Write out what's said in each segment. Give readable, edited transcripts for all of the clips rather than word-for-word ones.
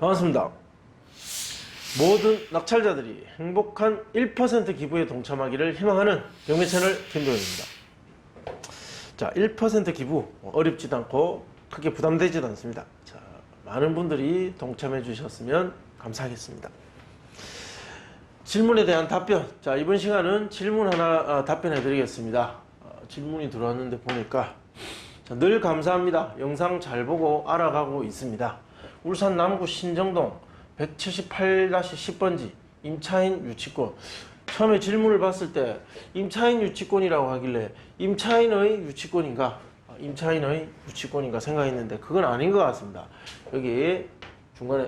반갑습니다. 모든 낙찰자들이 행복한 1% 기부에 동참하기를 희망하는 경매 채널 김도현입니다. 자, 1% 기부 어렵지도 않고 크게 부담되지도 않습니다. 자, 많은 분들이 동참해 주셨으면 감사하겠습니다. 질문에 대한 답변. 자, 이번 시간은 질문 하나 답변해 드리겠습니다. 질문이 들어왔는데 보니까 자, 늘 감사합니다. 영상 잘 보고 알아가고 있습니다. 울산 남구 신정동 178-10번지 임차인 유치권. 처음에 질문을 봤을 때 임차인 유치권이라고 하길래 임차인의 유치권인가? 임차인의 유치권인가 생각했는데 그건 아닌 것 같습니다. 여기 중간에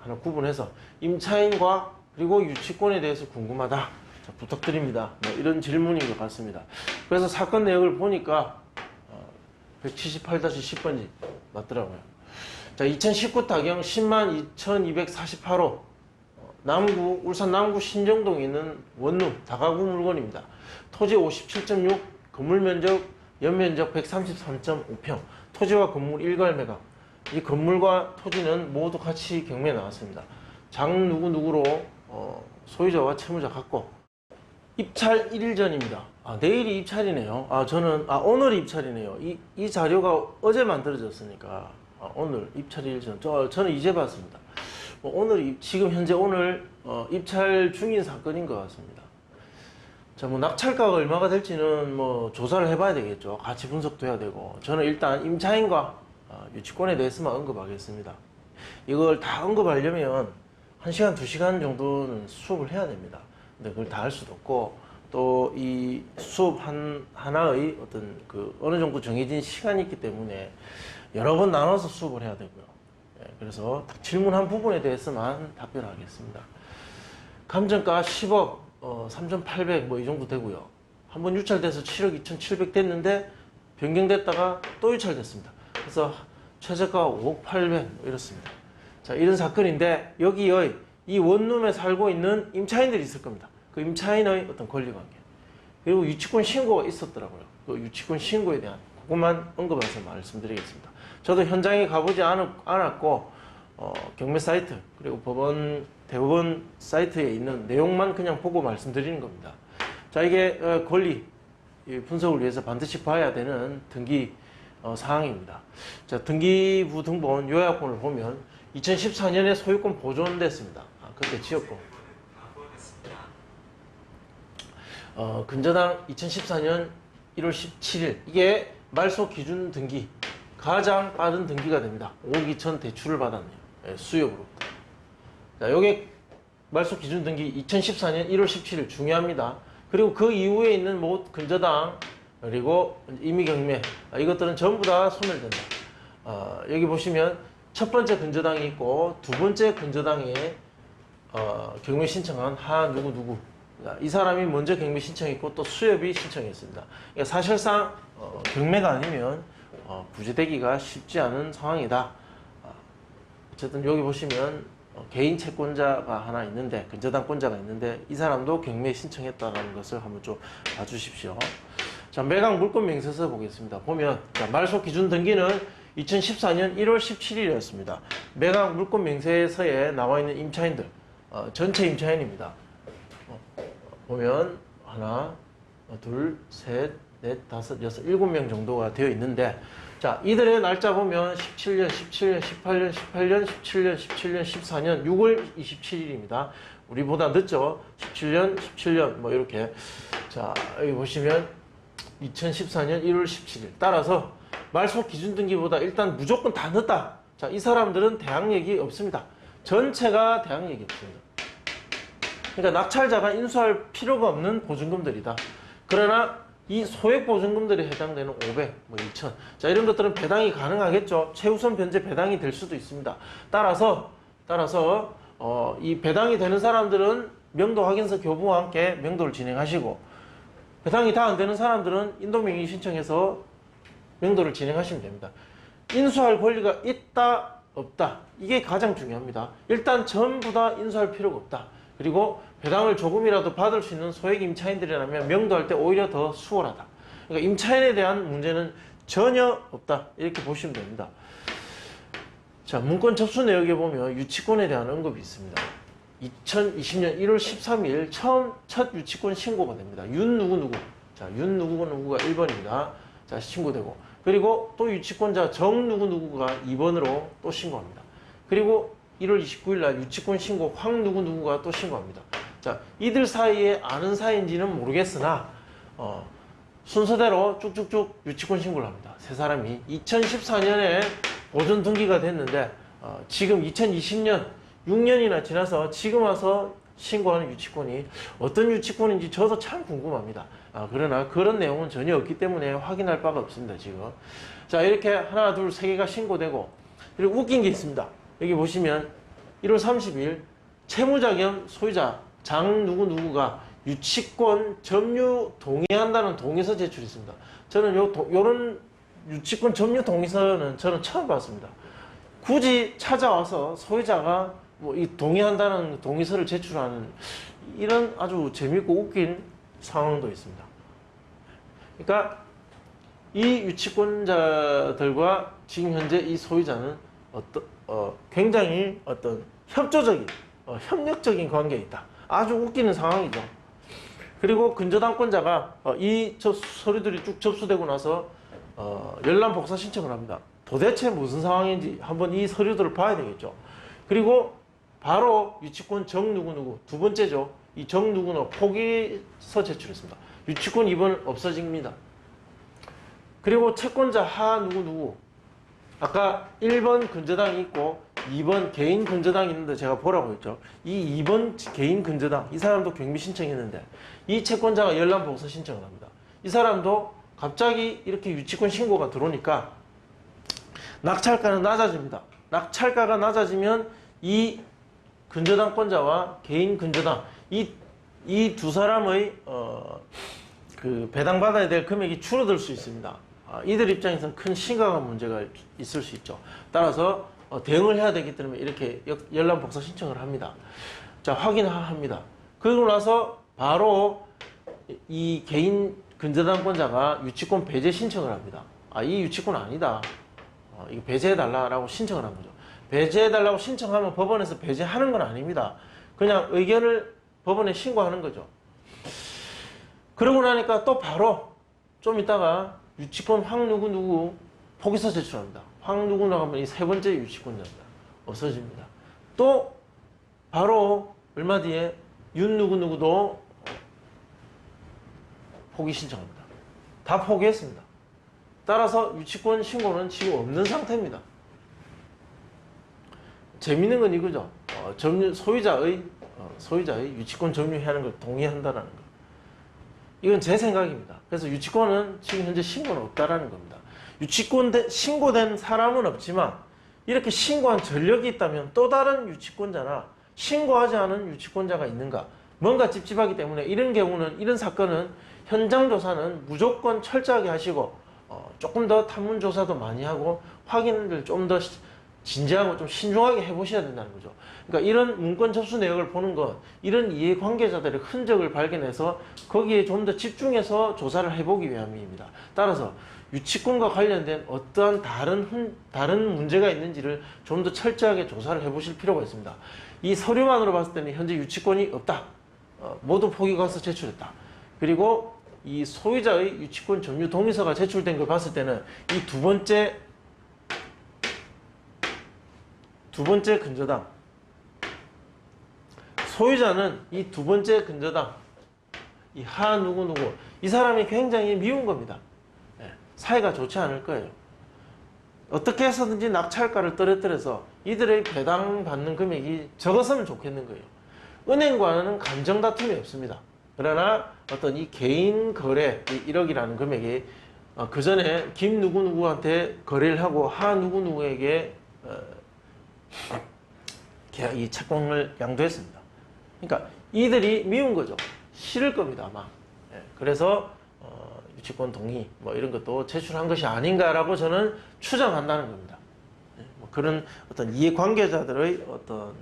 하나 구분해서 임차인과 그리고 유치권에 대해서 궁금하다. 자, 부탁드립니다. 뭐 이런 질문인 것 같습니다. 그래서 사건 내역을 보니까 178-10번지 맞더라고요. 자, 2019 타경 102,248호 남구, 울산 남구 신정동에 있는 원룸 다가구 물건입니다. 토지 57.6, 건물 면적, 연면적 133.5평, 토지와 건물 일괄 매각. 이 건물과 토지는 모두 같이 경매에 나왔습니다. 장 누구누구로 소유자와 채무자 같고 입찰 1일 전입니다. 내일이 입찰이네요. 오늘이 입찰이네요. 이 자료가 어제 만들어졌으니까 오늘 입찰 1일 전. 저는 이제 봤습니다. 지금 현재 오늘 입찰 중인 사건인 것 같습니다. 자, 낙찰가가 얼마가 될지는 조사를 해봐야 되겠죠. 가치 분석도 해야 되고. 저는 일단 임차인과 유치권에 대해서만 언급하겠습니다. 이걸 다 언급하려면 1시간, 2시간 정도는 수업을 해야 됩니다. 근데 그걸 다 할 수도 없고, 또 이 수업 하나의 어느 정도 정해진 시간이 있기 때문에 여러 번 나눠서 수업을 해야 되고요. 그래서 질문한 부분에 대해서만 답변하겠습니다. 감정가 10억, 3,800 이 정도 되고요. 한번 유찰돼서 7억 2,700 됐는데 변경됐다가 또 유찰됐습니다. 그래서 최저가 5억 800 이렇습니다. 자, 이런 사건인데 여기에 이 원룸에 살고 있는 임차인들이 있을 겁니다. 그 임차인의 어떤 권리관계. 그리고 유치권 신고가 있었더라고요. 그 유치권 신고에 대한 그것만 언급해서 말씀드리겠습니다. 저도 현장에 가보지 않았고 경매 사이트 그리고 대법원 사이트에 있는 내용만 그냥 보고 말씀드리는 겁니다. 자, 이게 권리 분석을 위해서 반드시 봐야 되는 등기 사항입니다. 자, 등기부 등본 요약본을 보면 2014년에 소유권 보존됐습니다. 그때 지었고 근저당 2014년 1월 17일 이게 말소 기준 등기 가장 빠른 등기가 됩니다. 5억 2천 대출을 받았네요. 수협으로. 자, 요게 말소 기준 등기 2014년 1월 17일 중요합니다. 그리고 그 이후에 있는 근저당 그리고 임의경매 이것들은 전부 다 소멸된다. 여기 보시면 첫 번째 근저당이 있고 두 번째 근저당에 경매 신청한 누구 이 사람이 먼저 경매 신청했고 또 수협이 신청했습니다. 그러니까 사실상 경매가 아니면 구제되기가 쉽지 않은 상황이다. 어쨌든 여기 보시면 개인 채권자가 하나 있는데 근저당권자가 있는데 이 사람도 경매 신청했다는 것을 한번 좀 봐주십시오. 자, 매각 물권 명세서 보겠습니다. 보면 자, 말소 기준 등기는 2014년 1월 17일이었습니다. 매각 물권 명세서에 나와 있는 임차인들 전체 임차인입니다. 보면 하나, 둘, 셋, 넷, 다섯, 여섯, 7명 정도가 되어 있는데 자, 이들의 날짜 보면 17년, 18년, 17년, 14년 6월 27일입니다. 우리보다 늦죠? 17년 이렇게. 자, 여기 보시면 2014년 1월 17일. 따라서 말소 기준 등기보다 일단 무조건 다 늦다. 자, 이 사람들은 대항력이 없습니다. 전체가 대항력이 없습니다. 그러니까 낙찰자가 인수할 필요가 없는 보증금들이다. 그러나 이 소액 보증금들에 해당되는 500, 2,000. 자, 이런 것들은 배당이 가능하겠죠. 최우선 변제 배당이 될 수도 있습니다. 따라서 이 배당이 되는 사람들은 명도 확인서 교부와 함께 명도를 진행하시고 배당이 다 안 되는 사람들은 인도명의 신청해서 명도를 진행하시면 됩니다. 인수할 권리가 있다, 없다. 이게 가장 중요합니다. 일단 전부 다 인수할 필요가 없다. 그리고 배당을 조금이라도 받을 수 있는 소액 임차인들이라면 명도할 때 오히려 더 수월하다. 그러니까 임차인에 대한 문제는 전혀 없다. 이렇게 보시면 됩니다. 자, 문건 접수 내역에 보면 유치권에 대한 언급이 있습니다. 2020년 1월 13일 첫 유치권 신고가 됩니다. 윤 누구누구. 자, 윤 누구누구가 1번입니다. 자, 신고되고. 그리고 또 유치권자 정 누구누구가 2번으로 또 신고합니다. 그리고 1월 29일 날 유치권 신고 황 누구누구가 또 신고합니다. 자, 이들 사이에 아는 사이인지는 모르겠으나, 순서대로 쭉쭉쭉 유치권 신고를 합니다. 세 사람이 2014년에 보존 등기가 됐는데 지금 2020년 6년이나 지나서 지금 와서 신고하는 유치권이 어떤 유치권인지 저도 참 궁금합니다. 그러나 그런 내용은 전혀 없기 때문에 확인할 바가 없습니다. 지금. 자, 이렇게 하나 둘 세 개가 신고되고, 그리고 웃긴 게 있습니다. 여기 보시면 1월 30일 채무자 겸 소유자 장 누구누구가 유치권 점유 동의한다는 동의서 제출했습니다. 저는 요런 유치권 점유 동의서는 저는 처음 봤습니다. 굳이 찾아와서 소유자가 뭐 이 동의한다는 동의서를 제출하는 이런 아주 재밌고 웃긴 상황도 있습니다. 그러니까 이 유치권자들과 지금 현재 이 소유자는 굉장히 협조적인 협력적인 관계에 있다. 아주 웃기는 상황이죠. 그리고 근저당권자가 이 서류들이 쭉 접수되고 나서 열람 복사 신청을 합니다. 도대체 무슨 상황인지 한번 이 서류들을 봐야 되겠죠. 그리고 바로 유치권 정 누구누구 두 번째죠. 이 정 누구누구 포기서 제출했습니다. 유치권 2번 없어집니다. 그리고 채권자 하 누구누구 아까 1번 근저당이 있고 2번 개인 근저당이 있는데 제가 보라고 했죠. 이 2번 개인 근저당 이 사람도 경비 신청했는데 이 채권자가 열람 복사 신청을 합니다. 이 사람도 갑자기 이렇게 유치권 신고가 들어오니까 낙찰가는 낮아집니다. 낙찰가가 낮아지면 이 근저당권자와 개인 근저당 이 두 사람의 그 배당받아야 될 금액이 줄어들 수 있습니다. 이들 입장에서는 큰 심각한 문제가 있을 수 있죠. 따라서 대응을 해야 되기 때문에 이렇게 열람 복사 신청을 합니다. 자, 확인합니다. 그러고 나서 바로 이 개인 근저당권자가 유치권 배제 신청을 합니다. 이 유치권 아니다. 이거 배제해달라고 신청을 한 거죠. 배제해달라고 신청하면 법원에서 배제하는 건 아닙니다. 그냥 의견을 법원에 신고하는 거죠. 그러고 나니까 또 바로 좀 있다가 유치권 황 누구누구 포기서 제출합니다. 황 누구누구 하면 이 세 번째 유치권자입니다. 없어집니다. 또 바로 얼마 뒤에 윤 누구누구도 포기 신청합니다. 다 포기했습니다. 따라서 유치권 신고는 지금 없는 상태입니다. 재밌는 건 이거죠. 소유자의 유치권 점유하는 걸 동의한다는 거. 이건 제 생각입니다. 그래서 유치권은 지금 현재 신고는 없다라는 겁니다. 유치권 신고된 사람은 없지만 이렇게 신고한 전력이 있다면 또 다른 유치권자나 신고하지 않은 유치권자가 있는가? 뭔가 찝찝하기 때문에 이런 경우는 이런 사건은 현장 조사는 무조건 철저하게 하시고 조금 더 탐문 조사도 많이 하고 확인을 좀 더 진지하고 좀 신중하게 해보셔야 된다는 거죠. 그러니까 이런 문건 접수 내역을 보는 건 이런 이해관계자들의 흔적을 발견해서 거기에 좀 더 집중해서 조사를 해보기 위함입니다. 따라서 유치권과 관련된 어떠한 다른 문제가 있는지를 좀 더 철저하게 조사를 해보실 필요가 있습니다. 이 서류만으로 봤을 때는 현재 유치권이 없다. 모두 포기가서 제출했다. 그리고 이 소유자의 유치권 점유 동의서가 제출된 걸 봤을 때는 이 두 번째 근저당 소유자는 이 두 번째 근저당 이 하 누구누구 이 사람이 굉장히 미운 겁니다. 사이가 좋지 않을 거예요. 어떻게 해서든지 낙찰가를 떨어뜨려서 이들의 배당받는 금액이 적었으면 좋겠는 거예요. 은행과는 감정 다툼이 없습니다. 그러나 어떤 이 개인 거래 1억이라는 금액이 그 전에 김 누구누구한테 거래를 하고 하 누구누구에게 이 채권을 양도했습니다. 그러니까 이들이 미운 거죠. 싫을 겁니다, 아마. 그래서 유치권 동의 뭐 이런 것도 제출한 것이 아닌가라고 저는 추정한다는 겁니다. 뭐 그런 어떤 이해관계자들의 어떤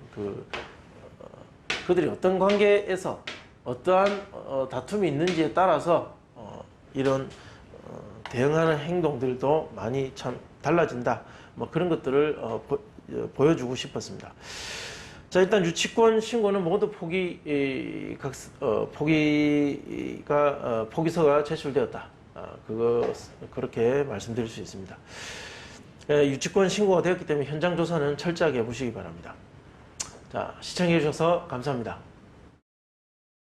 그들이 어떤 관계에서 어떠한 다툼이 있는지에 따라서 이런 대응하는 행동들도 많이 참 달라진다. 뭐 그런 것들을 보여주고 싶었습니다. 자, 일단 유치권 신고는 모두 포기서가 제출되었다. 그렇게 말씀드릴 수 있습니다. 유치권 신고가 되었기 때문에 현장 조사는 철저하게 해보시기 바랍니다. 자, 시청해 주셔서 감사합니다.